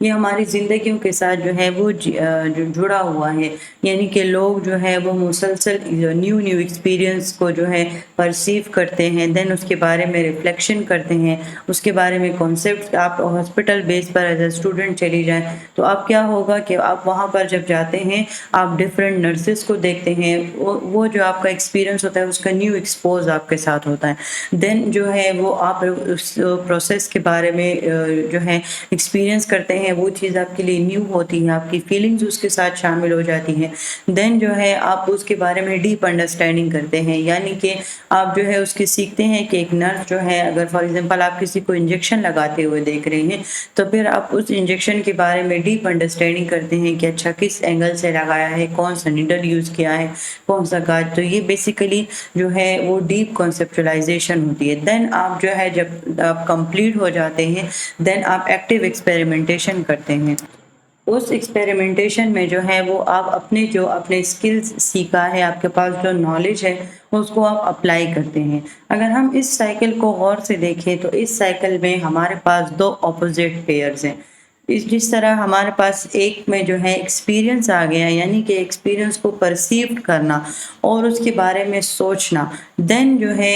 یہ ہماری زندگیوں کے ساتھ جو ہے وہ جو جڑا ہوا ہے، یعنی کہ لوگ جو ہے وہ مسلسل نیو ایکسپیرینس کو جو ہے پرسیو کرتے ہیں، دین اس کے بارے میں ریفلیکشن کرتے ہیں، اس کے بارے میں کانسیپٹ. آپ hospital base per as a student چلی جائیں تو آپ کیا ہوگا کہ آپ وہاں پر جب جاتے ہیں آپ ڈفرینٹ نرسز کو دیکھتے ہیں، وہ جو آپ کا ایکسپیرینس ہوتا ہے اس کا نیو ایکسپوز آپ کے ساتھ ہوتا ہے. دین جو ہے وہ آپ اس پروسیس کے بارے میں جو ہے ایکسپیرینس کرتے ہیں، وہ چیز آپ کے لیے نیو ہوتی ہے، آپ کی فیلنگز اس کے ساتھ شامل ہو جاتی ہیں. دین جو ہے آپ اس کے بارے میں ڈیپ انڈرسٹینڈنگ کرتے ہیں، یعنی کہ آپ جو ہے اس کے سیکھتے ہیں کہ ایک نرس جو ہے اگر فار ایگزامپل آپ کسی کو انجیکشن لگاتے ہوئے دیکھ رہے ہیں تو پھر آپ اس انجیکشن کے بارے میں ڈیپ انڈرسٹینڈنگ کرتے ہیں کہ اچھا کس اینگل سے لگایا ہے، کون سا نیڈل یوز کیا ہے، کون سا گاج. تو یہ بیسیکلی جو ہے وہ ڈیپ کنسپچولائزیشن ہوتی ہے. دین آپ جو ہے جب آپ کمپلیٹ ہو جاتے ہیں دین آپ ایکٹیو ایکسپیریمنٹیشن کرتے ہیں. اس ایکسپیریمنٹیشن میں جو ہے وہ آپ اپنے اسکلز سیکھا ہے، آپ کے پاس جو نالج ہے اس کو آپ اپلائی کرتے ہیں. اگر ہم اس سائیکل کو غور سے دیکھیں تو اس سائیکل میں ہمارے پاس دو اپوزٹ پیئرز ہیں. جس طرح ہمارے پاس ایک میں جو ہے ایکسپیرینس آ گیا، یعنی کہ ایکسپیرینس کو پرسیو کرنا اور اس کے بارے میں سوچنا، دین جو ہے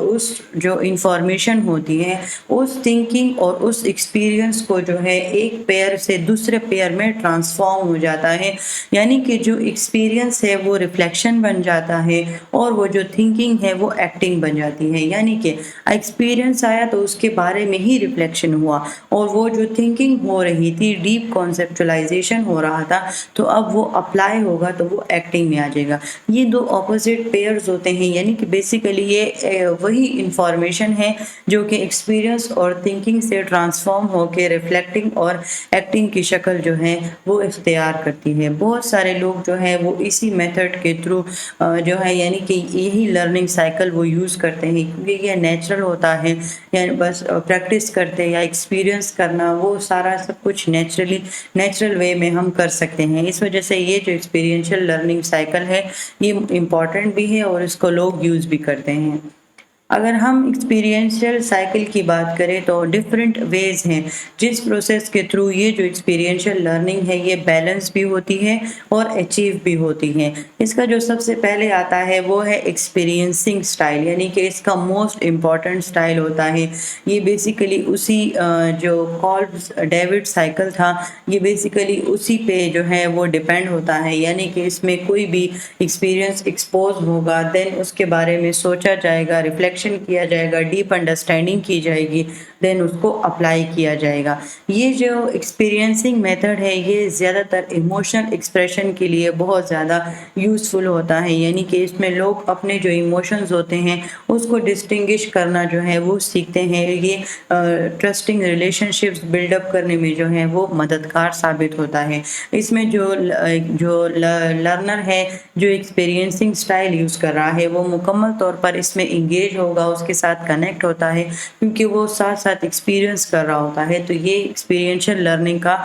اس جو انفارمیشن ہوتی ہے اس تھنکنگ اور اس ایکسپیرینس کو جو ہے ایک پیئر سے دوسرے پیئر میں ٹرانسفارم ہو جاتا ہے. یعنی کہ جو ایکسپیرینس ہے وہ ریفلیکشن بن جاتا ہے اور وہ جو تھنکنگ ہے وہ ایکٹنگ بن جاتی ہے. یعنی کہ ایکسپیرینس آیا تو اس کے بارے میں ہی ریفلیکشن ہوا، اور وہ جو تھنکنگ ہو رہی تھی، ڈیپ کانسیپچولائزیشن ہو رہا تھا، تو اب وہ اپلائی ہوگا تو وہ ایکٹنگ میں آ جائے گا. یہ دو اپوزٹ پیئرز ہوتے ہیں، یعنی کہ بیسیکلی یہ وہی انفارمیشن ہے جو کہ ایکسپیرینس اور تھنکنگ سے ٹرانسفارم ہو کے ریفلیکٹنگ اور ایکٹنگ کی شکل جو ہے وہ اختیار کرتی ہے. بہت سارے لوگ جو ہے وہ اسی میتھڈ کے تھرو جو ہے یعنی کہ یہی لرننگ سائیکل وہ یوز کرتے ہیں، کیونکہ یہ نیچرل ہوتا ہے. یعنی بس پریکٹس کرتے یا ایکسپیرینس کرنا، وہ سارا سب کچھ نیچرل وے میں ہم کر سکتے ہیں. اس وجہ سے یہ جو ایکسپیرینشیل لرننگ سائیکل ہے یہ امپورٹنٹ بھی ہے اور اس کو لوگ یوز بھی کرتے ہیں. اگر ہم ایکسپیرینشیل سائیکل کی بات کریں تو ڈفرینٹ ویز ہیں جس پروسیس کے تھرو یہ جو ایکسپیرینشیل لرننگ ہے یہ بیلنس بھی ہوتی ہے اور اچیو بھی ہوتی ہے. اس کا جو سب سے پہلے آتا ہے وہ ہے ایکسپیرینسنگ سٹائل، یعنی کہ اس کا موسٹ امپورٹنٹ سٹائل ہوتا ہے. یہ بیسیکلی اسی جو کارل ڈیوڈ سائیکل تھا، یہ بیسیکلی اسی پہ جو ہے وہ ڈیپینڈ ہوتا ہے. یعنی کہ اس میں کوئی بھی ایکسپیرینس ایکسپوز ہوگا، دین اس کے بارے میں سوچا جائے گا، ریفلیکشن کیا جائے گا، ڈیپ انڈرسٹینڈنگ کی جائے گی، دین اس کو اپلائی کیا جائے گا. یہ جو ایکسپیرینسنگ میتھڈ ہے یہ زیادہ تر ایموشنل ایکسپریشن کے لیے بہت زیادہ یوزفل ہوتا ہے. یعنی کہ اس میں لوگ اپنے جو ایموشنز ہوتے ہیں اس کو ڈسٹنگش کرنا جو ہے وہ سیکھتے ہیں. یہ trusting relation ships build up کرنے میں جو ہے وہ مددگار ثابت ہوتا ہے. اس میں جو لرنر ہے جو ایکسپیرینسنگ سٹائل یوز کر رہا ہے وہ مکمل طور پر اس میں انگیج ہوگا، اس کے ساتھ کنیکٹ ہوتا ہے کیونکہ وہ ساتھ ساتھ ایکسپیرینس کر رہا ہوتا ہے. تو یہ ایکسپیرینشیل لرننگ کا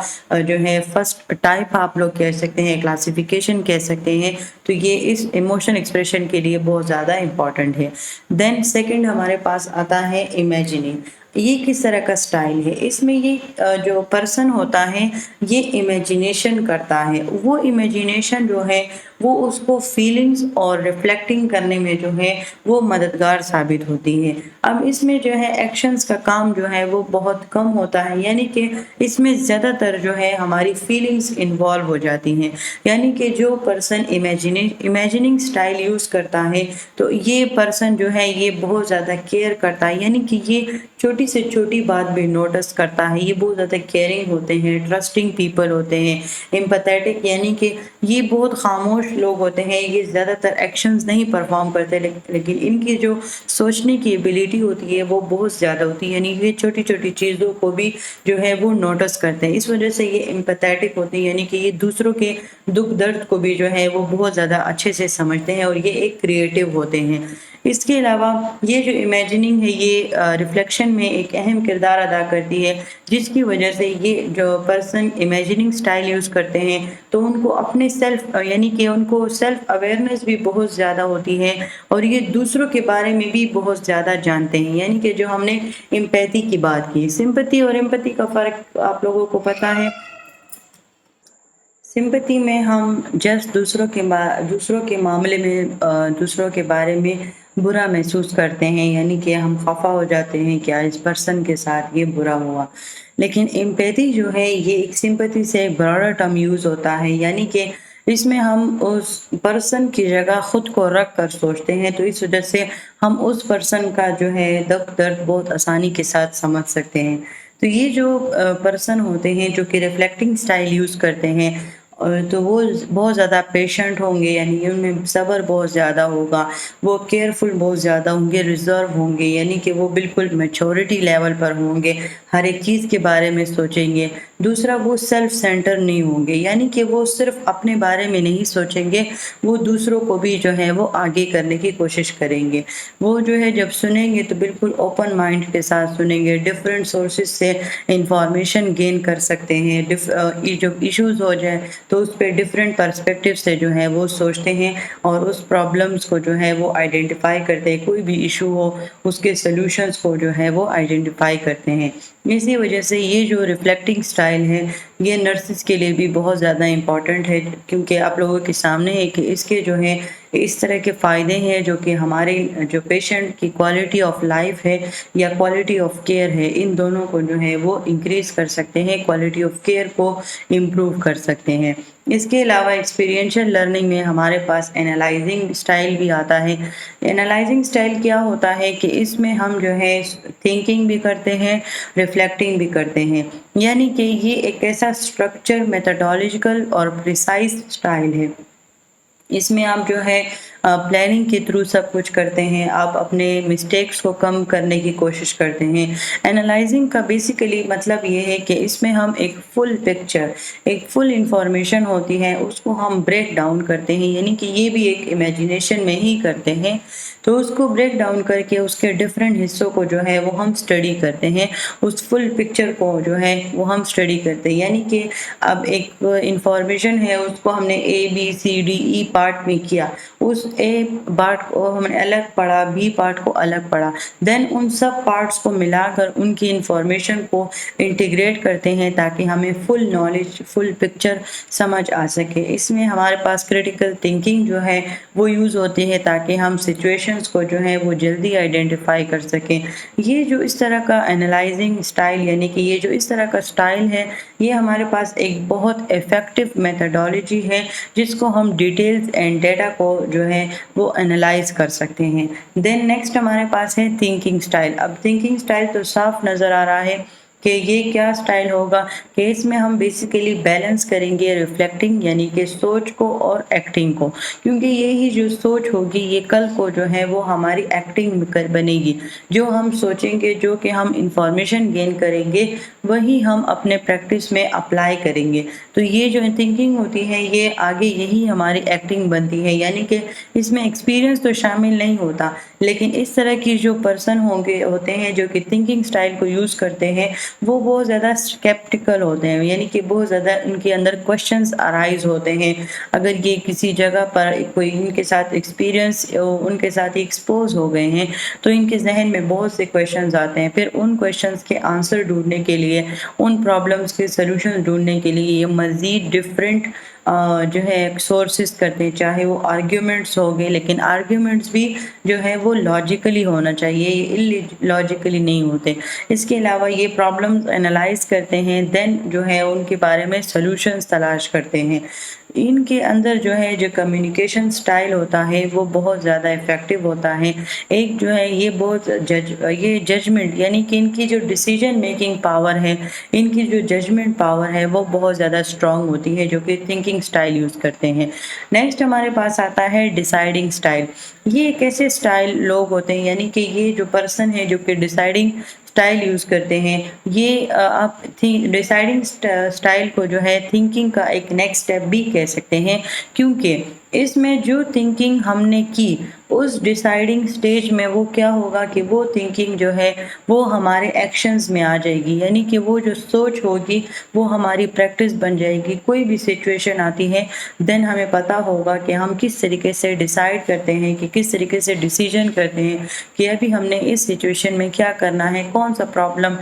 جو ہے فرسٹ ٹائپ آپ لوگ کہہ سکتے ہیں، کلاسیفیکیشن کہہ سکتے ہیں. تو یہ اس ایموشن ایکسپریشن کے لیے بہت زیادہ امپورٹنٹ ہے. دین سیکنڈ ہمارے پاس آتا ہے امیجننگ. یہ کس طرح کا سٹائل ہے؟ اس میں یہ جو پرسن ہوتا ہے یہ امیجنیشن کرتا ہے. وہ امیجنیشن جو ہے وہ اس کو فیلنگز اور ریفلیکٹنگ کرنے میں جو ہے وہ مددگار ثابت ہوتی ہے. اب اس میں جو ہے ایکشنز کا کام جو ہے وہ بہت کم ہوتا ہے، یعنی کہ اس میں زیادہ تر جو ہے ہماری فیلنگز انوالو ہو جاتی ہیں. یعنی کہ جو پرسن امیجننگ سٹائل یوز کرتا ہے تو یہ پرسن جو ہے یہ بہت زیادہ کیئر کرتا ہے. یعنی کہ یہ چھوٹی سے چھوٹی بات بھی نوٹس کرتا ہے. یہ بہت زیادہ کیئرنگ ہوتے ہیں، ٹرسٹنگ پیپل ہوتے ہیں، امپیتھیٹک، یعنی کہ یہ بہت خاموش لوگ ہوتے ہیں. یہ زیادہ تر ایکشنز نہیں پرفارم کرتے لیکن ان کی جو سوچنے کی ایبیلٹی ہوتی ہے وہ بہت زیادہ ہوتی ہے. یعنی یہ چھوٹی چھوٹی چیزوں کو بھی جو ہے وہ نوٹس کرتے ہیں. اس وجہ سے یہ امپیتھیٹک ہوتے ہیں، یعنی کہ یہ دوسروں کے دکھ درد کو بھی جو ہے وہ بہت زیادہ اچھے سے سمجھتے ہیں اور یہ ایک کریٹو ہوتے ہیں. اس کے علاوہ یہ جو امیجننگ ہے یہ ریفلیکشن میں ایک اہم کردار ادا کرتی ہے، جس کی وجہ سے یہ جو پرسن امیجننگ سٹائل یوز کرتے ہیں تو ان کو اپنے سیلف یعنی کہ ان کو سیلف اویئرنیس بھی بہت زیادہ ہوتی ہے، اور یہ دوسروں کے بارے میں بھی بہت زیادہ جانتے ہیں، یعنی کہ جو ہم نے امپیتھی کی بات کی، سمپتھی اور امپیتھی کا فرق آپ لوگوں کو پتہ ہے۔ سمپتھی میں ہم جسٹ دوسروں کے معاملے میں دوسروں کے بارے میں برا محسوس کرتے ہیں، یعنی کہ ہم خفا ہو جاتے ہیں کہ اس پرسن کے ساتھ یہ برا ہوا۔ لیکن امپیتھی جو ہے یہ ایک سمپتھی سے ایک براڈر ٹرم یوز ہوتا ہے، یعنی کہ اس میں ہم اس پرسن کی جگہ خود کو رکھ کر سوچتے ہیں، تو اس وجہ سے ہم اس پرسن کا جو ہے دکھ درد بہت آسانی کے ساتھ سمجھ سکتے ہیں۔ تو یہ جو پرسن ہوتے ہیں جو کہ ریفلیکٹنگ سٹائل یوز کرتے ہیں، تو وہ بہت زیادہ پیشنٹ ہوں گے، یعنی ان میں صبر بہت زیادہ ہوگا، وہ کیئرفل بہت زیادہ ہوں گے، ریزرو ہوں گے، یعنی کہ وہ بالکل میچورٹی لیول پر ہوں گے، ہر ایک چیز کے بارے میں سوچیں گے۔ دوسرا، وہ سیلف سینٹر نہیں ہوں گے، یعنی کہ وہ صرف اپنے بارے میں نہیں سوچیں گے، وہ دوسروں کو بھی جو ہے وہ آگے کرنے کی کوشش کریں گے۔ وہ جو ہے جب سنیں گے تو بالکل اوپن مائنڈ کے ساتھ سنیں گے، ڈفرینٹ سورسز سے انفارمیشن گین کر سکتے ہیں، جو ایشوز ہو جائے تو اس پہ ڈفرینٹ پرسپیکٹیو سے جو ہے وہ سوچتے ہیں، اور اس پرابلمس کو جو ہے وہ آئیڈینٹیفائی کرتے ہیں، کوئی بھی ایشو ہو اس کے سلوشنس کو جو ہے وہ آئیڈینٹیفائی کرتے ہیں۔ اسی وجہ سے یہ جو ریفلیکٹنگ سٹائل ہے یہ نرسز کے لیے بھی بہت زیادہ امپورٹنٹ ہے، کیونکہ آپ لوگوں کے سامنے ہے کہ اس کے جو ہے اس طرح کے فائدے ہیں جو کہ ہمارے جو پیشنٹ کی کوالٹی آف لائف ہے یا کوالٹی آف کیئر ہے، ان دونوں کو جو ہے وہ انکریز کر سکتے ہیں، کوالٹی آف کیئر کو امپروو کر سکتے ہیں۔ اس کے علاوہ ایکسپیرینشل لرننگ میں ہمارے پاس انالائزنگ سٹائل بھی آتا ہے۔ انالائزنگ سٹائل کیا ہوتا ہے کہ اس میں ہم جو ہے تھنکنگ بھی کرتے ہیں، ریفلیکٹنگ بھی کرتے ہیں، یعنی کہ یہ ایک ایسا اسٹرکچر، میتھڈولوجیکل اور پریسائز سٹائل ہے۔ اس میں آپ جو ہے پلاننگ کے تھرو سب کچھ کرتے ہیں، آپ اپنے مسٹیکس کو کم کرنے کی کوشش کرتے ہیں۔ انالائزنگ کا بیسیکلی مطلب یہ ہے کہ اس میں ہم ایک فل پکچر، ایک فل انفارمیشن ہوتی ہے، اس کو ہم بریک ڈاؤن کرتے ہیں، یعنی کہ یہ بھی ایک امیجنیشن میں ہی کرتے ہیں، تو اس کو بریک ڈاؤن کر کے اس کے ڈفرینٹ حصوں کو جو ہے وہ ہم اسٹڈی کرتے ہیں، اس فل پکچر کو جو ہے وہ ہم اسٹڈی کرتے ہیں۔ یعنی کہ اب ایک انفارمیشن ہے، اس کو ہم نے ABCDE پارٹ میں کیا، اس اے پارٹ کو ہم نے الگ پڑھا، بی پارٹ کو الگ پڑھا، دین ان سب پارٹس کو ملا کر ان کی انفارمیشن کو انٹیگریٹ کرتے ہیں تاکہ ہمیں فل نالج، فل پکچر سمجھ آ سکے۔ اس میں ہمارے پاس کریٹیکل تھنکنگ جو ہے وہ یوز ہوتی ہے تاکہ ہم سچویشنز کو جو ہے وہ جلدی آئیڈینٹیفائی کر سکیں۔ یہ جو اس طرح کا انالائزنگ سٹائل، یعنی کہ یہ جو اس طرح کا سٹائل ہے، یہ ہمارے پاس ایک بہت افیکٹو میتھڈولوجی ہے جس کو ہم ڈیٹیلز اینڈ ڈیٹا کو جو ہے وہ انالائز کر سکتے ہیں۔ دین نیکسٹ ہمارے پاس ہے تھنکنگ سٹائل۔ اب تھنکنگ سٹائل تو صاف نظر آ رہا ہے کہ یہ کیا سٹائل ہوگا کہ اس میں ہم بیسیکلی بیلنس کریں گے ریفلیکٹنگ یعنی کہ سوچ کو اور ایکٹنگ کو، کیونکہ یہی جو سوچ ہوگی یہ کل کو جو ہے وہ ہماری ایکٹنگ بنے گی۔ جو ہم سوچیں گے، جو کہ ہم انفارمیشن گین کریں گے، وہی ہم اپنے پریکٹس میں اپلائی کریں گے۔ تو یہ جو تھنکنگ ہوتی ہے یہ آگے یہی ہماری ایکٹنگ بنتی ہے، یعنی کہ اس میں ایکسپیرینس تو شامل نہیں ہوتا، لیکن اس طرح کی جو پرسن ہوتے ہیں جو کہ تھنکنگ سٹائل کو یوز کرتے ہیں وہ بہت زیادہ اسکیپٹیکل ہوتے ہیں، یعنی کہ بہت زیادہ ان کے اندر کوشچنز ارائز ہوتے ہیں۔ اگر یہ کسی جگہ پر کوئی ان کے ساتھ ایکسپیرینس ان کے ساتھ ایکسپوز ہو گئے ہیں تو ان کے ذہن میں بہت سے کویشچنز آتے ہیں، پھر ان کویشچنز کے آنسر ڈھونڈنے کے لیے، ان پرابلمس کے سلوشن ڈھونڈنے کے لیے یہ مزید ڈفرینٹ جو ہے سورسز کرتے ہیں، چاہے وہ آرگیومنٹس ہو گئے، لیکن آرگیومنٹس بھی جو ہے وہ لاجیکلی ہونا چاہیے، یہ لاجیکلی نہیں ہوتے۔ اس کے علاوہ یہ پرابلمز انالائز کرتے ہیں، دین جو ہے ان کے بارے میں سلوشنز تلاش کرتے ہیں۔ ان کے اندر جو ہے جو کمیونیکیشن سٹائل ہوتا ہے وہ بہت زیادہ افیکٹو ہوتا ہے۔ ایک جو ہے یہ بہت یہ ججمنٹ یعنی کہ ان کی جو ڈیسیجن میکنگ پاور ہے، ان کی جو ججمنٹ پاور ہے وہ بہت زیادہ اسٹرانگ ہوتی ہے، جو کہ تھنکنگ سٹائل یوز کرتے ہیں۔ نیکسٹ ہمارے پاس آتا ہے ڈیسائیڈنگ سٹائل۔ یہ ایک ایسے سٹائل لوگ ہوتے ہیں، یعنی کہ یہ جو پرسن ہے جو کہ ڈیسائیڈنگ سٹائل یوز کرتے ہیں، یہ آپ ڈیسائیڈنگ سٹائل کو جو ہے تھنکنگ کا ایک نیکسٹ سٹیپ بھی کہہ سکتے ہیں، کیونکہ اس میں جو تھنکنگ ہم نے کی اس ڈیسائیڈنگ سٹیج میں وہ کیا ہوگا کہ وہ تھنکنگ جو ہے وہ ہمارے ایکشنز میں آ جائے گی، یعنی کہ وہ جو سوچ ہوگی وہ ہماری پریکٹس بن جائے گی۔ کوئی بھی سچویشن آتی ہے دین ہمیں پتہ ہوگا کہ ہم کس طریقے سے ڈیسائیڈ کرتے ہیں، کہ کس طریقے سے ڈیسیجن کرتے ہیں کہ ابھی ہم نے اس سچویشن میں کیا کرنا ہے، کون سا پرابلم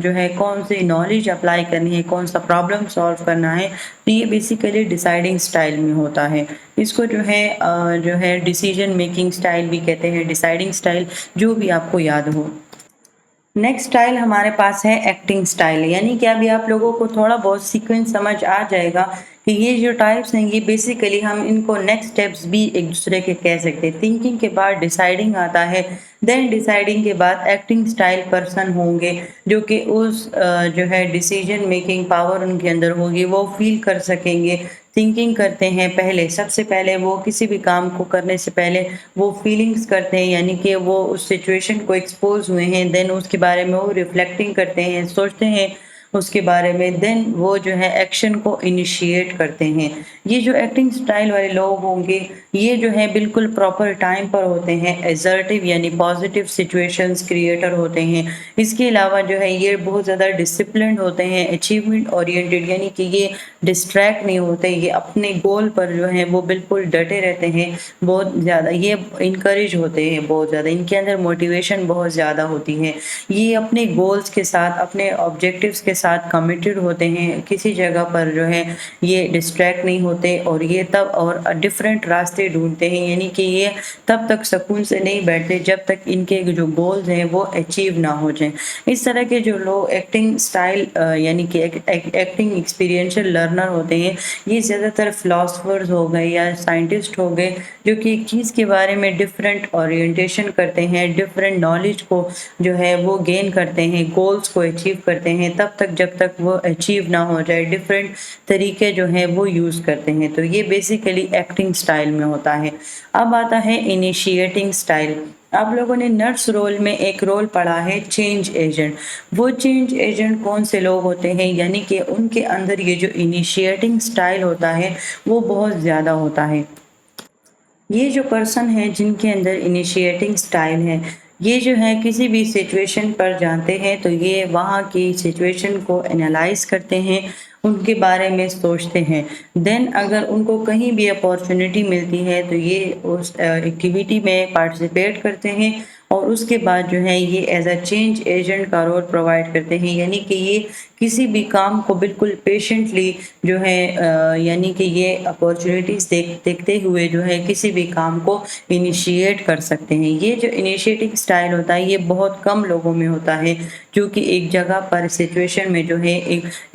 جو ہے کون سی نالج اپلائی کرنی ہے، کون سا پرابلم سالو کرنا ہے۔ تو یہ بیسیکلی ڈیسائیڈنگ سٹائل میں ہوتا ہے۔ اس کو جو ہے ڈیسیجن میکنگ سٹائل بھی کہتے ہیں، ڈیسائیڈنگ سٹائل، جو بھی آپ کو یاد ہو۔ نیکسٹ سٹائل ہمارے پاس ہے ایکٹنگ سٹائل، یعنی کہ ابھی آپ لوگوں کو تھوڑا بہت سیکوینس سمجھ آ جائے گا کہ یہ جو ٹائپس ہیں یہ بیسیکلی ہم ان کو نیکسٹ سٹیپس بھی ایک دوسرے کے کہہ سکتے ہیں۔ تھنکنگ کے بعد ڈیسائیڈنگ آتا ہے، دین ڈیسائیڈنگ کے بعد ایکٹنگ سٹائل پرسن ہوں گے جو کہ اس جو ہے ڈیسیجن میکنگ پاور ان کے اندر ہوگی، وہ فیل کر سکیں گے۔ تھنکنگ کرتے ہیں پہلے، سب سے پہلے وہ کسی بھی کام کو کرنے سے پہلے وہ فیلنگز کرتے ہیں، یعنی کہ وہ اس سچویشن کو ایکسپوز ہوئے ہیں، دین اس کے بارے میں وہ ریفلیکٹنگ کرتے ہیں، سوچتے ہیں اس کے بارے میں، دین وہ جو ہے ایکشن کو انیشیٹ کرتے ہیں۔ یہ جو ایکٹنگ سٹائل والے لوگ ہوں گے یہ جو ہے بالکل پراپر ٹائم پر ہوتے ہیں، ایزرٹیو یعنی پازیٹیو سچویشنز کریٹر ہوتے ہیں۔ اس کے علاوہ جو ہے یہ بہت زیادہ ڈسپلنڈ ہوتے ہیں، اچیومنٹ اورینٹڈ، یعنی کہ یہ ڈسٹریکٹ نہیں ہوتے، یہ اپنے گول پر جو ہے وہ بالکل ڈٹے رہتے ہیں، بہت زیادہ یہ انکریج ہوتے ہیں، بہت زیادہ ان کے اندر موٹیویشن بہت زیادہ ہوتی ہے۔ یہ اپنے گولز کے ساتھ، اپنے آبجیکٹیوز کے ساتھ کمیٹڈ ہوتے ہیں، کسی جگہ پر جو ہے یہ ڈسٹریکٹ نہیں ہوتے، اور یہ تب اور ڈفرینٹ راستے ڈھونڈتے ہیں، یعنی کہ یہ تب تک سکون سے نہیں بیٹھتے جب تک ان کے جو گولز ہیں وہ اچیو نہ ہو جائیں۔ اس طرح کے جو لوگ ایکٹنگ سٹائل یعنی کہ ایکٹنگ ایکسپیرینشل لرنر ہوتے ہیں، یہ زیادہ تر فلاسفرز ہو گئے یا سائنٹسٹ ہو گئے جو کہ ایک چیز کے بارے میں ڈفرینٹ اورینٹیشن کرتے ہیں، ڈفرینٹ نالج کو جو ہے وہ گین کرتے ہیں، گولز کو اچیو کرتے ہیں تب تک جب تک وہ اچیو نہ ہو جائے، ڈفرینٹ طریقے جو ہیں وہ یوز کرتے ہیں۔ تو یہ بیسیکلی ایکٹنگ سٹائل میں ہوتا ہے۔ اب آتا ہے انیشیٹنگ سٹائل۔ آپ لوگوں نے نرس رول میں ایک رول پڑھا ہے چینج ایجنٹ۔ وہ چینج ایجنٹ کون سے لوگ ہوتے ہیں، یعنی کہ ان کے اندر یہ جو انیشیٹنگ سٹائل ہوتا ہے وہ بہت زیادہ ہوتا ہے۔ یہ جو پرسن ہیں جن کے اندر انیشیٹنگ سٹائل ہے، یہ جو ہے کسی بھی سچویشن پر جانتے ہیں تو یہ وہاں کی سچویشن کو انالائز کرتے ہیں، ان کے بارے میں سوچتے ہیں، دین اگر ان کو کہیں بھی اپارچونٹی ملتی ہے تو یہ اس ایکٹیویٹی میں پارٹیسپیٹ کرتے ہیں، اور اس کے بعد جو ہے یہ ایز اے چینج ایجنٹ کا رول پرووائڈ کرتے ہیں، یعنی کہ یہ کسی بھی کام کو بالکل پیشنٹلی جو ہے یعنی کہ یہ اپارچونیٹیز دیکھتے ہوئے جو ہے کسی بھی کام کو انیشیٹ کر سکتے ہیں۔ یہ جو انیشیٹنگ سٹائل ہوتا ہے یہ بہت کم لوگوں میں ہوتا ہے، کیونکہ ایک جگہ پر سچویشن میں جو ہے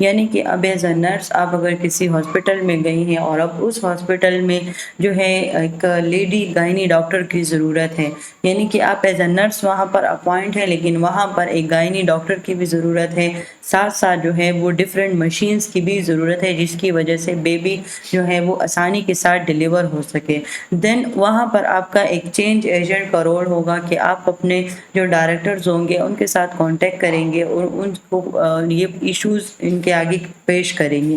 یعنی کہ اب ایز اے نرس آپ اگر کسی ہاسپٹل میں گئی ہیں اور اب اس ہاسپٹل میں جو ہے ایک لیڈی گائنی ڈاکٹر کی ضرورت ہے، یعنی کہ آپ ایز اے نرس وہاں پر اپوائنٹ ہے لیکن وہاں پر ایک گائنی ڈاکٹر کی بھی ضرورت ہے، ساتھ ساتھ جو ہے وہ ڈفرینٹ مشینز کی بھی ضرورت ہے جس کی وجہ سے بیبی جو ہے وہ آسانی کے ساتھ ڈیلیور ہو سکے۔ دین وہاں پر آپ کا ایک چینج ایجنٹ کا رول ہوگا کہ آپ اپنے جو ڈائریکٹرز ہوں گے ان کے ساتھ کانٹیکٹ کریں گے اور ان کو یہ ایشوز ان کے آگے پیش کریں گے،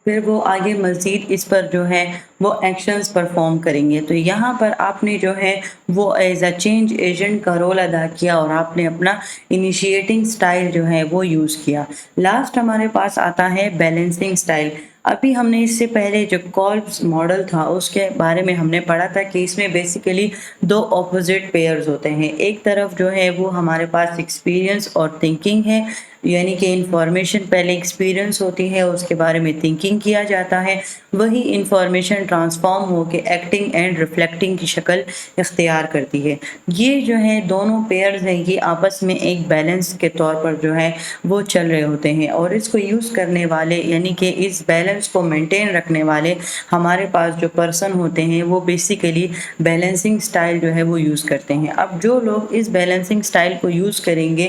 پھر وہ آگے مزید اس پر جو ہے وہ ایکشنز پرفارم کریں گے۔ تو یہاں پر آپ نے جو ہے وہ ایز اے چینج ایجنٹ کا رول ادا کیا اور آپ نے اپنا انیشیٹنگ سٹائل جو ہے وہ یوز کیا۔ لاسٹ ہمارے پاس آتا ہے بیلنسنگ سٹائل۔ ابھی ہم نے اس سے پہلے جو کولبس ماڈل تھا اس کے بارے میں ہم نے پڑھا تھا کہ اس میں بیسیکلی دو اپوزٹ پیئرز ہوتے ہیں، ایک طرف جو ہے وہ ہمارے پاس ایکسپیرینس اور تھنکنگ ہے، یعنی کہ انفارمیشن پہلے ایکسپیرینس ہوتی ہے اس کے بارے میں تھنکنگ کیا جاتا ہے، وہی انفارمیشن ٹرانسفارم ہو کے ایکٹنگ اینڈ ریفلیکٹنگ کی شکل اختیار کرتی ہے۔ یہ جو ہے دونوں پیئرز ہیں یہ آپس میں ایک بیلنس کے طور پر جو ہے وہ چل رہے ہوتے ہیں، اور اس کو یوز کرنے والے یعنی کہ اس بیلنس کو مینٹین رکھنے والے ہمارے پاس جو پرسن ہوتے ہیں وہ بیسیکلی بیلنسنگ سٹائل جو ہے وہ یوز کرتے ہیں۔ اب جو لوگ اس بیلنسنگ سٹائل کو یوز کریں گے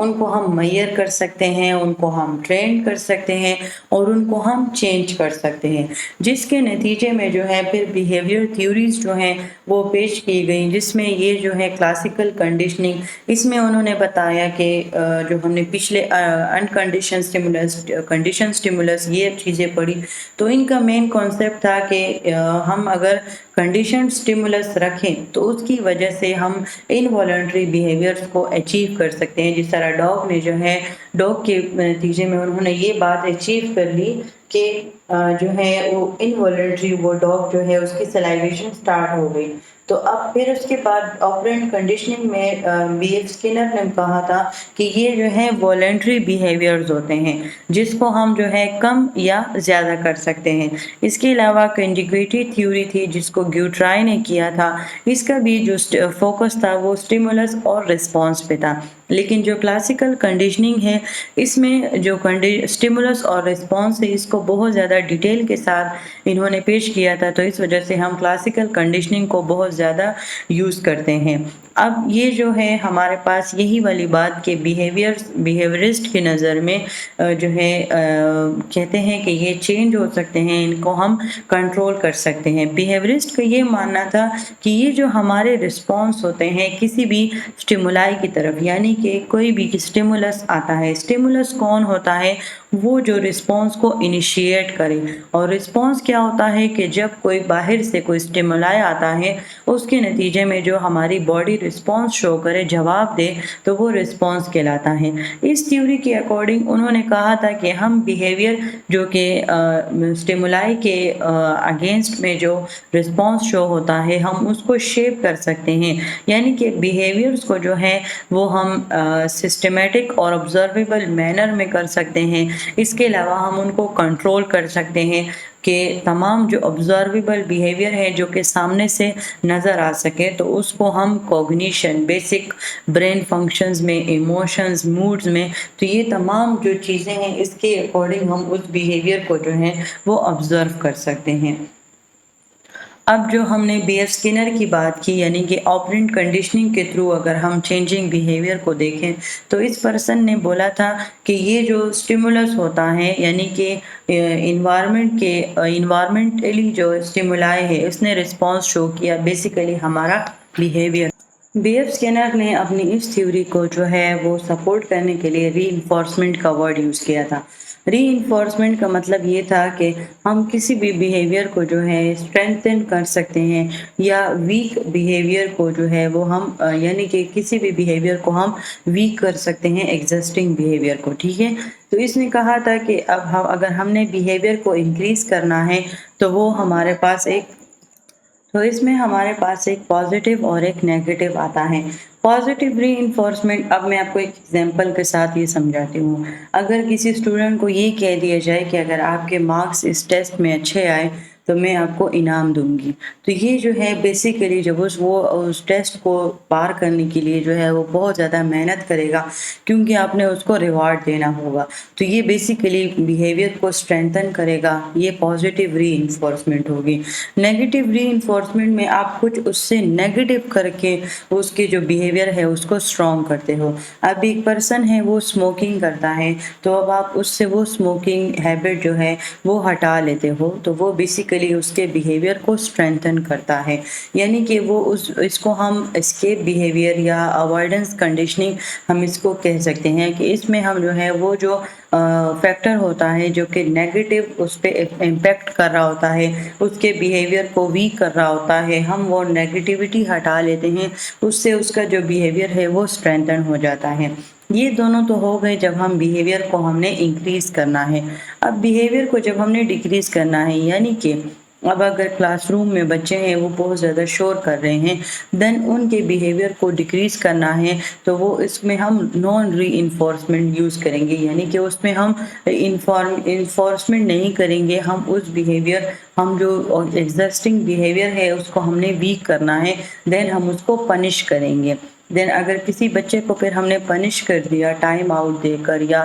ان کو ہم میئر کر سکتے ہیں، ان کو ہم ٹرین کر سکتے ہیں اور ان کو ہم چینج کر سکتے ہیں، جس کے نتیجے میں جو ہے پھر بیہیویئر تھیوریز جو ہیں وہ پیش کی گئیں، جس میں یہ جو ہے کلاسیکل کنڈیشننگ، اس میں انہوں نے بتایا کہ جو ہم نے پچھلے انکنڈیشن سٹیمولس، کنڈیشن سٹیمولس یہ چیزیں پڑھی، تو ان کا مین کانسیپٹ تھا کہ ہم اگر کنڈیشن سٹیمولس رکھیں تو اس کی وجہ سے ہم انوالنٹری بیہیویئرس کو اچیو کر سکتے ہیں، جس طرح ڈاگ نے جو ہے، ڈاگ کے نتیجے میں انہوں نے یہ بات اچیو کر لی کہ جو ہے وہ انوالنٹری، وہ ڈاگ جو ہے اس کی سلائیویشن سٹارٹ ہو گئی۔ تو اب پھر اس کے بعد آپرینٹ کنڈیشننگ میں بی ایف اسکنر نے کہا تھا کہ یہ جو ہے والنٹری بیہیویئرز ہوتے ہیں، جس کو ہم جو ہے کم یا زیادہ کر سکتے ہیں۔ اس کے علاوہ کنڈیگویٹی تھیوری تھی جس کو گیوٹرائی نے کیا تھا، اس کا بھی جو فوکس تھا وہ اسٹیمولس اور رسپانس پہ تھا، لیکن جو کلاسیکل کنڈیشننگ ہے اس میں جو اسٹیمولس اور رسپانس ہے اس کو بہت زیادہ ڈیٹیل کے ساتھ انہوں نے پیش کیا تھا، تو اس وجہ سے ہم کلاسیکل کنڈیشننگ کو بہت زیادہ یوز کرتے ہیں۔ اب یہ جو ہے ہمارے پاس یہی والی بات کہ بیہیورسٹ کی نظر میں جو ہے کہتے ہیں کہ یہ چینج ہو سکتے ہیں، ان کو ہم کنٹرول کر سکتے ہیں۔ بیہیورسٹ کا یہ ماننا تھا کہ یہ جو ہمارے رسپانس ہوتے ہیں کسی بھی اسٹیمولائی کی طرف، یعنی کہ کوئی بھی اسٹیمولس آتا ہے، اسٹیمولس کون ہوتا ہے؟ وہ جو رسپانس کو انیشیٹ کرے، اور رسپانس کیا ہوتا ہے کہ جب کوئی باہر سے کوئی اسٹیمولائی آتا ہے اس کے نتیجے میں جو ہماری باڈی رسپانس شو کرے، جواب دے، تو وہ رسپانس کہلاتا ہے۔ اس تھیوری کے اکارڈنگ انہوں نے کہا تھا کہ ہم بیہیویئر جو کہ اسٹیمولائی کے اگینسٹ میں جو رسپانس شو ہوتا ہے ہم اس کو شیپ کر سکتے ہیں، یعنی کہ بیہیویئرز کو جو ہے وہ ہم سسٹمیٹک اور آبزرویبل مینر میں کر سکتے ہیں۔ اس کے علاوہ ہم ان کو کنٹرول کر سکتے ہیں کہ تمام جو آبزرویبل بیہیویئر ہے جو کہ سامنے سے نظر آ سکے، تو اس کو ہم کوگنیشن، بیسک برین فنکشنز میں، ایموشنز، موڈز میں، تو یہ تمام جو چیزیں ہیں اس کے اکارڈنگ ہم اس بیہیویئر کو جو ہے وہ آبزرو کر سکتے ہیں۔ اب جو ہم نے بی ایف اسکنر کی بات کی، یعنی کہ آپرینٹ کنڈیشننگ کے تھرو اگر ہم چینجنگ بیہیویئر کو دیکھیں تو اس پرسن نے بولا تھا کہ یہ جو اسٹیمولس ہوتا ہے، یعنی کہ انوائرمنٹلی جو اسٹیمولائی ہے اس نے رسپانس شو کیا بیسیکلی ہمارا بیہیویئر۔ بی ایف اسکنر نے اپنی اس تھیوری کو جو ہے وہ سپورٹ کرنے کے لیے ری انفورسمنٹ کا ورڈ یوز کیا تھا۔ ری انفورسمنٹ کا مطلب یہ تھا کہ ہم کسی بھی بیہیویئر کو جو ہے اسٹرینتھن کر سکتے ہیں، یا ویک بیہیویئر کو جو ہے وہ ہم یعنی کہ کسی بھی بیہیویئر کو ہم ویک کر سکتے ہیں ایگزسٹنگ بیہیویئر کو، ٹھیک ہے۔ تو اس نے کہا تھا کہ اب اگر ہم نے بیہیویئر کو انکریز کرنا ہے تو وہ ہمارے پاس اس میں ہمارے پاس ایک پازیٹیو اور ایک نیگیٹو آتا ہے۔ پازیٹیو ری انفورسمنٹ، اب میں آپ کو ایک ایگزامپل کے ساتھ یہ سمجھاتی ہوں۔ اگر کسی اسٹوڈنٹ کو یہ کہہ دیا جائے کہ اگر آپ کے مارکس اس ٹیسٹ میں اچھے آئے تو میں آپ کو انعام دوں گی، تو یہ جو ہے بیسیکلی جب وہ اس ٹیسٹ کو پار کرنے کے لیے جو ہے وہ بہت زیادہ محنت کرے گا، کیونکہ آپ نے اس کو ریوارڈ دینا ہوگا، تو یہ بیسیکلی بیہیویئر کو اسٹرینتھن کرے گا، یہ پازیٹیو ری انفورسمنٹ ہوگی۔ نیگیٹو ری انفورسمنٹ میں آپ کچھ اس سے نیگیٹو کر کے اس کے جو بیہیویئر ہے اس کو اسٹرانگ کرتے ہو۔ اب ایک پرسن ہے وہ اسموکنگ کرتا ہے، تو اب آپ اس سے وہ اسموکنگ ہیبٹ جو ہے وہ ہٹا لیتے ہو، تو وہ بیسیکلی اس کے بیہیویئر کو اسٹرینتھن کرتا ہے، یعنی کہ وہ اس کو ہم اسکیپ بیہیویئر یا اوائڈنس کنڈیشننگ ہم اس کو کہہ سکتے ہیں، کہ اس میں ہم جو ہے وہ جو فیکٹر ہوتا ہے جو کہ نیگیٹو اس پہ امپیکٹ کر رہا ہوتا ہے، اس کے بیہیویئر کو ویک کر رہا ہوتا ہے، ہم وہ نیگیٹیوٹی ہٹا لیتے ہیں، اس سے اس کا جو بیہیویئر ہے وہ اسٹرینتھن ہو جاتا ہے۔ یہ دونوں تو ہو گئے جب ہم بیہیویئر کو ہم نے انکریز کرنا ہے۔ اب بیہیویئر کو جب ہم نے ڈیکریز کرنا ہے، یعنی کہ اب اگر کلاس روم میں بچے ہیں وہ بہت زیادہ شور کر رہے ہیں، دین ان کے بیہیویئر کو ڈیکریز کرنا ہے، تو وہ اس میں ہم نان ری انفورسمنٹ یوز کریں گے، یعنی کہ اس میں ہم انفورسمنٹ نہیں کریں گے، ہم اس بیہیویئر، ہم جو ایگزسٹنگ بیہیویئر ہے اس کو ہم نے ویک کرنا ہے، دین ہم اس کو پنش کریں گے۔ دین اگر کسی بچے کو پھر ہم نے پنش کر دیا ٹائم آؤٹ دے کر یا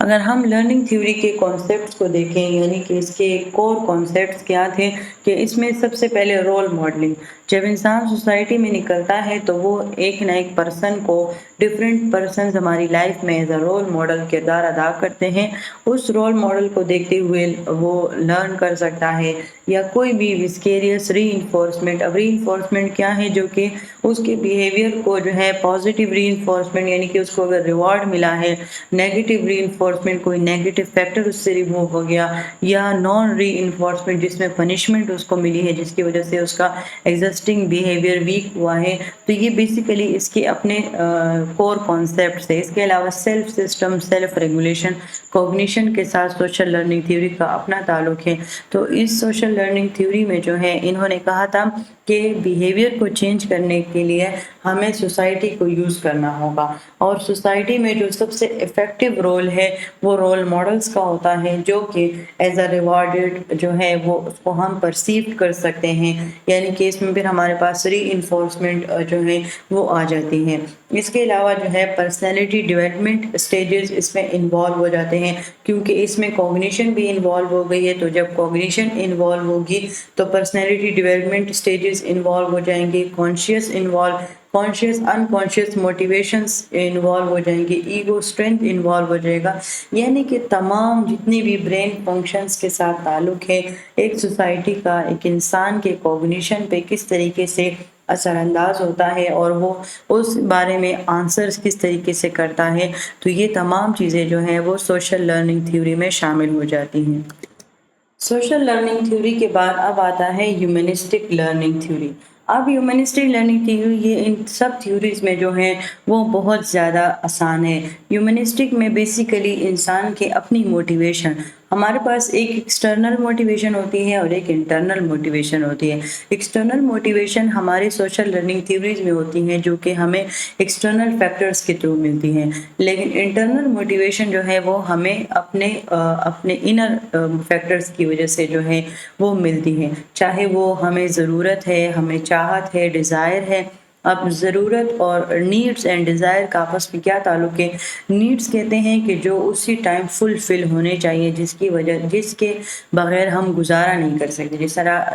اگر ہم لرننگ تھیوری کے کانسیپٹس کو دیکھیں، یعنی کہ اس کے کور کانسیپٹس کیا تھے، کہ اس میں سب سے پہلے رول ماڈلنگ. جب انسان سوسائٹی میں نکلتا ہے تو وہ ایک نہ ایک پرسن کو، ڈفرینٹ پرسنز ہماری لائف میں ایز اے رول ماڈل کردار ادا کرتے ہیں. اس رول ماڈل کو دیکھتے ہوئے وہ لرن کر سکتا ہے. یا کوئی بھی وسکیریس ری انفورسمنٹ. اب ری انفورسمنٹ کیا ہے؟ جو کہ اس کے بیہیویئر کو جو ہے پازیٹیو ری انفورسمنٹ، یعنی کہ اس کو اگر ریوارڈ ملا ہے. نیگیٹو ری انفورسمنٹ، کوئی نیگیٹو فیکٹر اس سے ریموو ہو گیا. یا نان ری انفورسمنٹ، جس میں پنشمنٹ اس کو ملی ہے، جس کی وجہ سے اس کا ایگزسٹنگ بیہیویئر ویک ہوا ہے. تو یہ بیسیکلی اس کے اپنے کور کانسیپٹس ہے. اس کے علاوہ self system, self regulation, cognition کے ساتھ سوشل لرننگ تھیوری کا اپنا تعلق ہے. تو اس سوشل لرننگ تھیوری میں جو ہے انہوں نے کہا تھا کہ بیہیویئر کو چینج کرنے کے لیے ہمیں سوسائٹی کو یوز کرنا ہوگا. اور سوسائٹی میں جو سب سے افیکٹو رول ہے وہ رول ماڈلز کا ہوتا ہے، جو کہ ایز اے ریوارڈڈ جو ہے وہ اس کو ہم پرسیو کر سکتے ہیں. یعنی کہ اس میں پھر ہمارے پاس ری انفورسمنٹ جو ہے وہ آ جاتی ہے. اس کے علاوہ جو ہے پرسنالٹی ڈیولپمنٹ اسٹیجز اس میں انوالو ہو جاتے ہیں، کیونکہ اس میں کوگنیشن بھی انوالو ہو گئی ہے. تو جب کوگنیشن انوالو ہوگی تو پرسنالٹی ڈیولپمنٹ اسٹیجز انوالو ہو جائیں گے. کانشیس انکانشیس موٹیویشنز انوالو ہو جائیں گے. ایگو اسٹرینتھ انوالو ہو جائے گا. یعنی کہ تمام جتنی بھی برین فنکشنز کے ساتھ تعلق ہے ایک سوسائٹی کا، ایک انسان کے کوگنیشن پہ کس طریقے سے اثر انداز ہوتا ہے اور وہ اس بارے میں آنسرز کس طریقے سے کرتا ہے. تو یہ تمام چیزیں جو ہیں وہ سوشل لرننگ تھیوری میں شامل ہو جاتی ہیں. سوشل لرننگ تھیوری کے بعد اب آتا ہے ہیومنسٹک لرننگ تھیوری. اب ہیومنسٹک لرننگ تھیوری یہ ان سب تھیوریز میں جو ہیں وہ بہت زیادہ آسان ہے. ہیومنسٹک میں بیسیکلی انسان کے اپنی موٹیویشن، ہمارے پاس ایک ایکسٹرنل موٹیویشن ہوتی ہے اور ایک انٹرنل موٹیویشن ہوتی ہے. ایکسٹرنل موٹیویشن ہمارے سوشل لرننگ تھیوریز میں ہوتی ہیں جو کہ ہمیں ایکسٹرنل فیکٹرز کے تھرو ملتی ہیں. لیکن انٹرنل موٹیویشن جو ہے وہ ہمیں اپنے انر فیکٹرز کی وجہ سے جو ہے وہ ملتی ہے. چاہے وہ ہمیں ضرورت ہے، ہمیں چاہت ہے، ڈیزائر ہے. اب ضرورت اور نیڈس اینڈ ڈیزائر کا آپس میں کیا تعلق ہے؟ نیڈس کہتے ہیں کہ جو اسی ٹائم فل ہونے چاہیے، جس کے بغیر ہم گزارا نہیں کر سکتے. جس طرح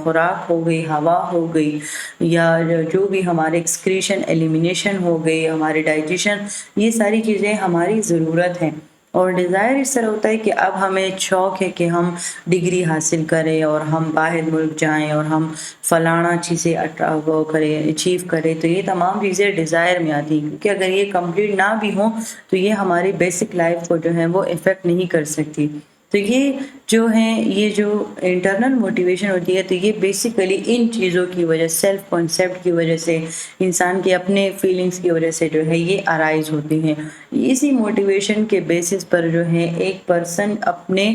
خوراک ہو گئی، ہوا ہو گئی، یا جو بھی ہمارے ایکسکریشن ایلیمینیشن ہو گئی، ہمارے ڈائجیشن، یہ ساری چیزیں ہماری ضرورت ہیں. اور ڈیزائر اس طرح ہوتا ہے کہ اب ہمیں شوق ہے کہ ہم ڈگری حاصل کریں اور ہم باہر ملک جائیں اور ہم فلانا چیزیں وہ کریں، اچیو کریں. تو یہ تمام چیزیں ڈیزائر میں آتی ہیں، کیونکہ اگر یہ کمپلیٹ نہ بھی ہوں تو یہ ہماری بیسک لائف کو جو ہے وہ افیکٹ نہیں کر سکتی. تو یہ جو ہیں، یہ جو انٹرنل موٹیویشن ہوتی ہے تو یہ بیسیکلی ان چیزوں کی وجہ، سیلف کانسیپٹ کی وجہ سے، انسان کے اپنے فیلنگز کی وجہ سے جو ہے یہ ارائز ہوتی ہیں. اسی موٹیویشن کے بیسس پر جو ہے ایک پرسن اپنے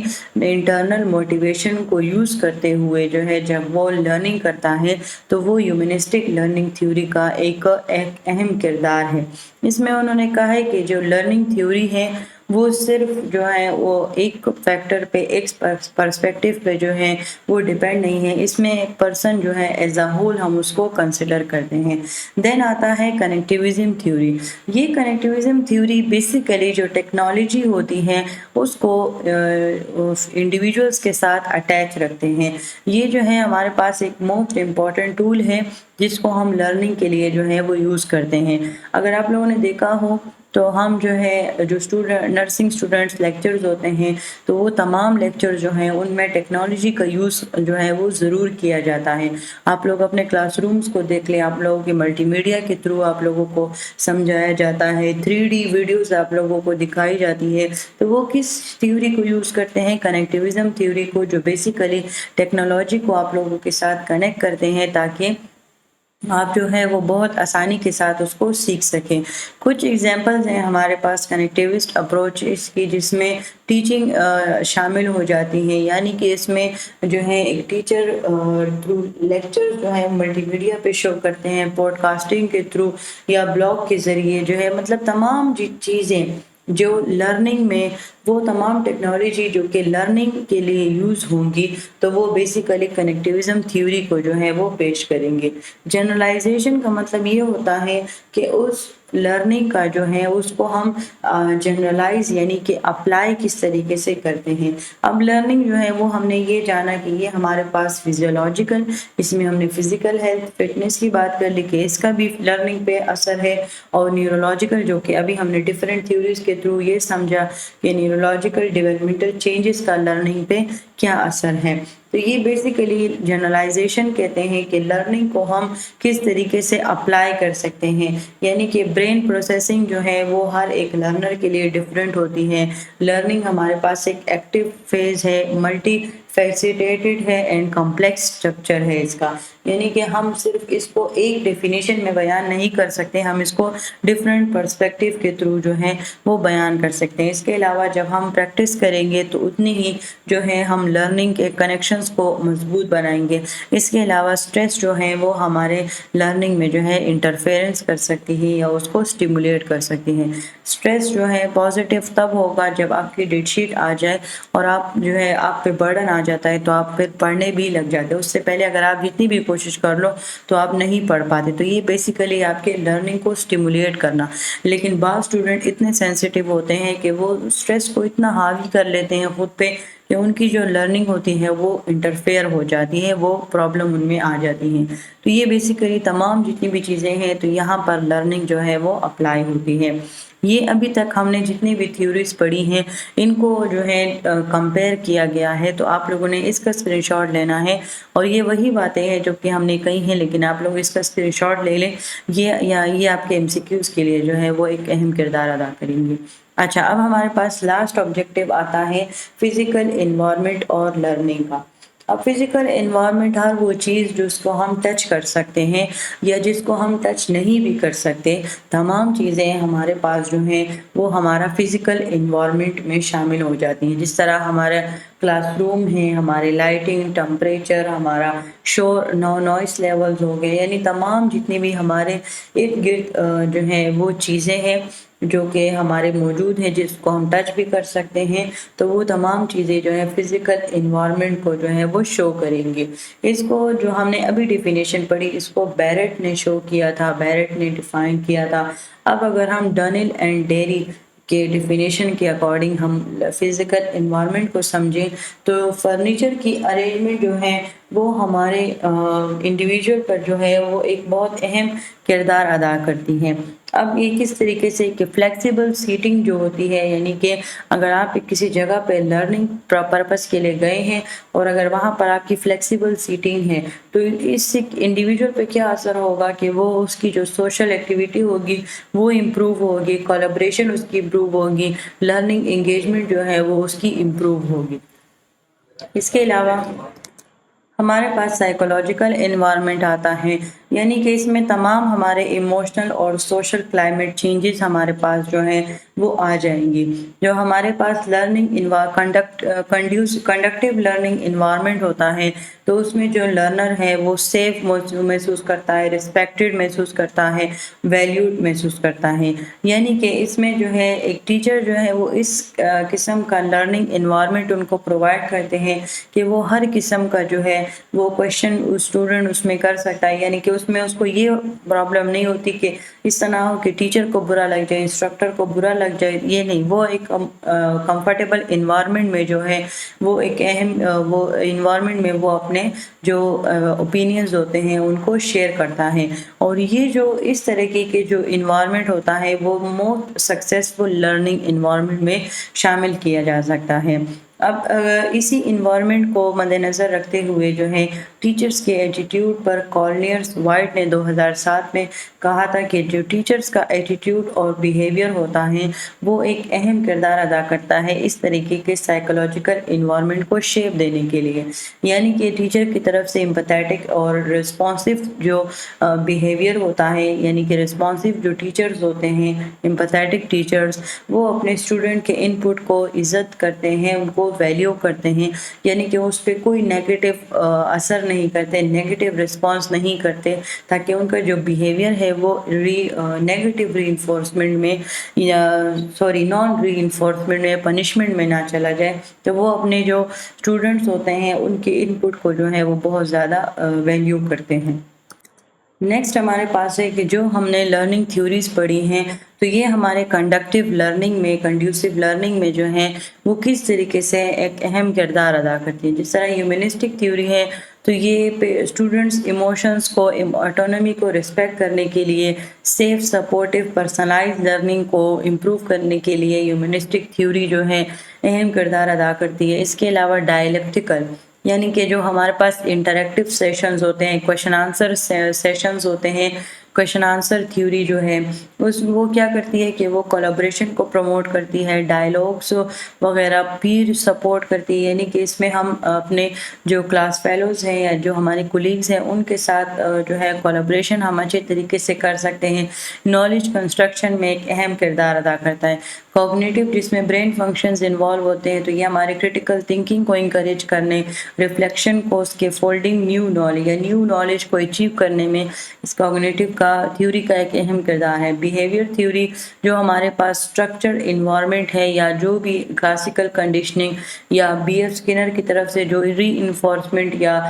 انٹرنل موٹیویشن کو یوز کرتے ہوئے جو ہے جب وہ لرننگ کرتا ہے تو وہ ہیومنسٹک لرننگ تھیوری کا ایک اہم کردار ہے. اس میں انہوں نے کہا ہے کہ جو لرننگ تھیوری ہے وہ صرف جو ہے وہ ایک فیکٹر پہ، ایک پرسپیکٹو پہ جو ہے وہ ڈیپینڈ نہیں ہے. اس میں ایک پرسن جو ہے ایز اے ہول ہم اس کو کنسیڈر کرتے ہیں. دین آتا ہے کنیکٹیوزم تھیوری. یہ کنیکٹیوزم تھیوری بیسیکلی جو ٹیکنالوجی ہوتی ہے اس کو انڈیویجولز کے ساتھ اٹیچ رکھتے ہیں. یہ جو ہے ہمارے پاس ایک موسٹ امپورٹنٹ ٹول ہے جس کو ہم لرننگ کے لیے جو ہے وہ یوز کرتے ہیں. اگر آپ لوگوں نے دیکھا ہو تو ہم جو ہے جو نرسنگ اسٹوڈنٹس لیکچرز ہوتے ہیں تو وہ تمام لیکچر جو ہیں ان میں ٹیکنالوجی کا یوز جو ہے وہ ضرور کیا جاتا ہے. آپ لوگ اپنے کلاس رومز کو دیکھ لیں، آپ لوگوں کے ملٹی میڈیا کے تھرو آپ لوگوں کو سمجھایا جاتا ہے، 3D ویڈیوز آپ لوگوں کو دکھائی جاتی ہے. تو وہ کس تھیوری کو یوز کرتے ہیں؟ کنیکٹیوزم تھیوری کو، جو بیسیکلی ٹیکنالوجی کو آپ لوگوں کے ساتھ کنیکٹ کرتے ہیں تاکہ آپ جو ہے وہ بہت آسانی کے ساتھ اس کو سیکھ سکیں. کچھ ایگزامپلز ہیں ہمارے پاس کنیکٹیوسٹ اپروچ اس کی، جس میں ٹیچنگ شامل ہو جاتی ہیں. یعنی کہ اس میں جو ہے ایک ٹیچر تھرو لیکچر جو ہے ملٹی میڈیا پہ شو کرتے ہیں، پوڈ کاسٹنگ کے تھرو یا بلاگ کے ذریعے جو ہے، مطلب تمام چیزیں جو لرننگ میں، وہ تمام ٹیکنالوجی جو کہ لرننگ کے لیے یوز ہوں گی تو وہ بیسیکلی کنیکٹیوزم تھیوری کو جو ہے وہ پیش کریں گے. جنرلائزیشن کا مطلب یہ ہوتا ہے کہ اس لرننگ کا جو ہے اس کو ہم جنرلائز یعنی کہ اپلائی کس طریقے سے کرتے ہیں۔ اب لرننگ جو ہے وہ ہم نے یہ جانا کہ یہ ہمارے پاس فزیولوجیکل، اس میں ہم نے فزیکل ہیلتھ فٹنس کی بات کر لی کہ اس کا بھی لرننگ پہ اثر ہے، اور نیورولوجیکل جو کہ ابھی ہم نے ڈفرینٹ تھیوریز کے تھرو یہ سمجھا کہ نیورولوجیکل ڈیولپمنٹل چینجز کا لرننگ پہ کیا اثر ہے۔ تو یہ بیسیکلی جنرلائزیشن کہتے ہیں کہ لرننگ کو ہم کس طریقے سے اپلائی کر سکتے ہیں، یعنی کہ برین پروسیسنگ جو ہے وہ ہر ایک لرنر کے لیے ڈفرینٹ ہوتی ہے۔ لرننگ ہمارے پاس ایک ایکٹیو فیز ہے، ملٹی فیسیٹیٹڈ ہے اینڈ کمپلیکس اسٹرکچر ہے اس کا، یعنی کہ ہم صرف اس کو ایک ڈیفینیشن میں بیان نہیں کر سکتے، ہم اس کو ڈفرینٹ پرسپیکٹیو کے تھرو جو ہے وہ بیان کر سکتے ہیں۔ اس کے علاوہ جب ہم پریکٹس کریں گے تو اتنی ہی جو ہے ہم لرننگ کے کنیکشنز کو مضبوط بنائیں گے۔ اس کے علاوہ سٹریس جو ہے وہ ہمارے لرننگ میں جو ہے انٹرفیئرنس کر سکتی ہے یا اس کو سٹیمولیٹ کر سکتی ہے۔ سٹریس جو ہے پازیٹیو تب ہوگا جب آپ کی ڈیٹ شیٹ آ جائے اور آپ جو ہے آپ پہ برڈن آ جاتا ہے تو آپ پھر پڑھنے بھی لگ جاتے ہیں، اس سے پہلے اگر آپ جتنی بھی کوشش کر لو تو آپ نہیں پڑھ پاتے۔ تو یہ بیسیکلی آپ کے لرننگ کو سٹیمولیٹ کرنا، لیکن بعض اسٹوڈنٹ اتنے سینسیٹیو ہوتے ہیں کہ وہ سٹریس کو اتنا حاوی کر لیتے ہیں خود پہ کہ ان کی جو لرننگ ہوتی ہے وہ انٹرفیئر ہو جاتی ہے، وہ پرابلم ان میں آ جاتی ہیں۔ تو یہ بیسیکلی تمام جتنی بھی چیزیں ہیں تو یہاں پر لرننگ جو ہے وہ اپلائی ہوتی ہے۔ یہ ابھی تک ہم نے جتنی بھی تھیوریز پڑھی ہیں ان کو جو ہے کمپیئر کیا گیا ہے، تو آپ لوگوں نے اس کا اسکرین شاٹ لینا ہے، اور یہ وہی باتیں ہیں جو کہ ہم نے کہی ہیں، لیکن آپ لوگ اس کا اسکرین شاٹ لے لیں، یہ آپ کے MCQs کے لیے جو ہے وہ ایک اہم کردار ادا کریں گے۔ اچھا، اب ہمارے پاس لاسٹ آبجیکٹیو آتا ہے فزیکل انوائرمنٹ اور لرننگ کا۔ اب فزیکل انوائرمنٹ ہر وہ چیز جس کو ہم ٹچ کر سکتے ہیں یا جس کو ہم ٹچ نہیں بھی کر سکتے، تمام چیزیں ہمارے پاس جو ہیں وہ ہمارا فزیکل انوائرمنٹ میں شامل ہو جاتی ہیں۔ جس طرح ہمارا کلاس روم ہے، ہمارے لائٹنگ، ٹمپریچر، ہمارا شور نوائس لیولز ہو گئے، یعنی تمام جتنی بھی ہمارے ارد گرد جو ہیں وہ چیزیں ہیں جو کہ ہمارے موجود ہیں جس کو ہم ٹچ بھی کر سکتے ہیں، تو وہ تمام چیزیں جو ہیں فزیکل انوائرمنٹ کو جو ہے وہ شو کریں گے۔ اس کو جو ہم نے ابھی ڈیفینیشن پڑھی، اس کو بیرٹ نے شو کیا تھا، بیرٹ نے ڈیفائن کیا تھا۔ اب اگر ہم ڈنل اینڈ ڈیری کے ڈیفینیشن کے اکارڈنگ ہم فزیکل انوائرمنٹ کو سمجھیں تو فرنیچر کی ارینجمنٹ جو ہے وہ ہمارے انڈیویجول پر جو ہے وہ ایک بہت اہم کردار ادا کرتی ہیں۔ اب یہ کس طریقے سے کہ فلیکسیبل سیٹنگ جو ہوتی ہے، یعنی کہ اگر آپ کسی جگہ پہ لرننگ پرپس کے لیے گئے ہیں اور اگر وہاں پر آپ کی فلیکسیبل سیٹنگ ہے تو اس سے انڈیویجول پہ کیا اثر ہوگا کہ وہ اس کی جو سوشل ایکٹیویٹی ہوگی وہ امپروو ہوگی، کولیبریشن اس کی امپروو ہوگی، لرننگ انگیجمنٹ جو ہے وہ اس کی امپروو ہوگی۔ اس کے علاوہ ہمارے پاس سائیکولوجیکل انوائرمنٹ آتا ہے، یعنی کہ اس میں تمام ہمارے ایموشنل اور سوشل کلائمیٹ چینجز ہمارے پاس جو ہیں وہ آ جائیں گی۔ جو ہمارے پاس لرننگ کنڈکٹیو لرننگ انوائرمنٹ ہوتا ہے تو اس میں جو لرنر ہے وہ سیف محسوس کرتا ہے، ریسپیکٹڈ محسوس کرتا ہے، ویلیوڈ محسوس کرتا ہے، یعنی کہ اس میں جو ہے ایک ٹیچر جو ہے وہ اس قسم کا لرننگ انوائرمنٹ ان کو پرووائڈ کرتے ہیں کہ وہ ہر قسم کا جو ہے وہ کویشچن اسٹوڈنٹ اس میں کر سکتا ہے، یعنی کہ اس میں اس کو یہ پرابلم نہیں ہوتی کہ اس طرح ہو کہ ٹیچر کو برا لگ جائے، انسٹرکٹر کو برا لگ جائے، یہ نہیں، وہ ایک کمفرٹیبل انوائرمنٹ میں جو ہے وہ ایک اہم وہ انوائرمنٹ میں وہ اپنے جو اوپینینز ہوتے ہیں ان کو شیئر کرتا ہے، اور یہ جو اس طریقے کے جو انوائرمنٹ ہوتا ہے وہ موسٹ سکسیسفل لرننگ انوائرمنٹ میں شامل کیا جا سکتا ہے۔ اب اسی انوائرمنٹ کو مد نظر رکھتے ہوئے جو ہے ٹیچرز کے ایٹیٹیوڈ پر کارنلیس وائٹ نے 2007 میں کہا تھا کہ جو ٹیچرز کا ایٹیٹیوڈ اور بیہیویئر ہوتا ہے وہ ایک اہم کردار ادا کرتا ہے اس طریقے کے سائیکولوجیکل انوائرمنٹ کو شیپ دینے کے لیے، یعنی کہ ٹیچر کی طرف سے امپیتھیٹک اور رسپانسو جو بیہیویئر ہوتا ہے، یعنی کہ رسپانسو جو ٹیچرز ہوتے ہیں، امپیتھیٹک ٹیچرز، وہ اپنے اسٹوڈنٹ کے ان پٹ کو عزت کرتے ہیں، ان کو ویلیو کرتے ہیں، یعنی کہ اس پہ کوئی نیگیٹو اثر نہیں کرتے، نیگیٹو رسپانس نہیں کرتے، تاکہ ان کا جو بیہیویئر ہے وہ نیگیٹو ری انفورسمنٹ میں نان ری انفورسمنٹ میں، پنشمنٹ میں نہ چلا جائے۔ تو وہ اپنے جو اسٹوڈنٹس ہوتے ہیں ان کے ان پٹ کو جو ہے وہ بہت زیادہ ویلیو کرتے ہیں۔ نیکسٹ ہمارے پاس ہے کہ جو ہم نے لرننگ تھیوریز پڑھی ہیں تو یہ ہمارے کنڈکٹیو لرننگ میں کنڈیوسیو لرننگ میں جو ہیں وہ کس طریقے سے ایک اہم کردار ادا کرتی ہے. جس طرح ہیومنسٹک تھیوری ہے تو یہ اسٹوڈنٹس ایموشنس کو آٹونومی کو رسپیکٹ کرنے کے لیے سیف سپورٹیو پرسنلائز لرننگ کو امپروو کرنے کے لیے ہیومنسٹک تھیوری جو ہے اہم کردار ادا کرتی ہے. اس کے علاوہ ڈائلیکٹیکل یعنی کہ جو ہمارے پاس انٹریکٹیو سیشنز ہوتے ہیں کویشچن آنسر سیشنز ہوتے ہیں کویشچن آنسر تھیوری جو ہے وہ کیا کرتی ہے کہ وہ کولیبریشن کو پروموٹ کرتی ہے ڈائلاگس وغیرہ پیر سپورٹ کرتی ہے. یعنی کہ اس میں ہم اپنے جو کلاس فیلوز ہیں یا جو ہمارے کولیگز ہیں ان کے ساتھ جو ہے کولیبریشن ہم اچھے طریقے سے کر سکتے ہیں. نالج کنسٹرکشن میں ایک اہم کردار ادا کرتا ہے. کوگنیٹیو جس میں برین فنکشنز انوالو ہوتے ہیں تو یہ ہمارے کرٹیکل تھنکنگ کو انکریج کرنے ریفلیکشن کو اس کے فولڈنگ نیو نالج یا نیو نالج کو اچیو کرنے میں اس کوگنیٹیو کا تھیوری کا ایک اہم کردار ہے. بیہیویئر تھیوری جو ہمارے پاس اسٹرکچر انوائرمنٹ ہے یا جو بھی کلاسیکل کنڈیشننگ یا بی ایف اسکنر کی طرف سے جو ری انفورسمنٹ یا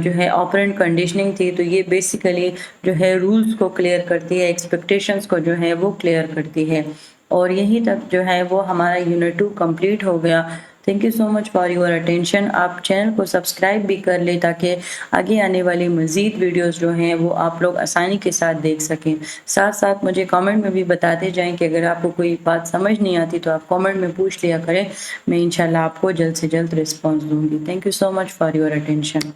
جو ہے آپرینٹ کنڈیشننگ تھی تو یہ بیسیکلی جو ہے رولز کو کلیئر کرتی ہے ایکسپیکٹیشنز کو جو ہے وہ کلیئر کرتی ہے. اور یہیں تک جو ہے وہ ہمارا یونٹ 2 کمپلیٹ ہو گیا. Thank you so much for your attention. آپ چینل کو سبسکرائب بھی کر لیں تاکہ آگے آنے والی مزید ویڈیوز جو ہیں وہ آپ لوگ آسانی کے ساتھ دیکھ سکیں. ساتھ ساتھ مجھے کامنٹ میں بھی بتاتے جائیں کہ اگر آپ کو کوئی بات سمجھ نہیں آتی تو آپ کامنٹ میں پوچھ لیا کریں. میں انشاءاللہ آپ کو جلد سے جلد رسپانس دوں گی. Thank you so much for your attention.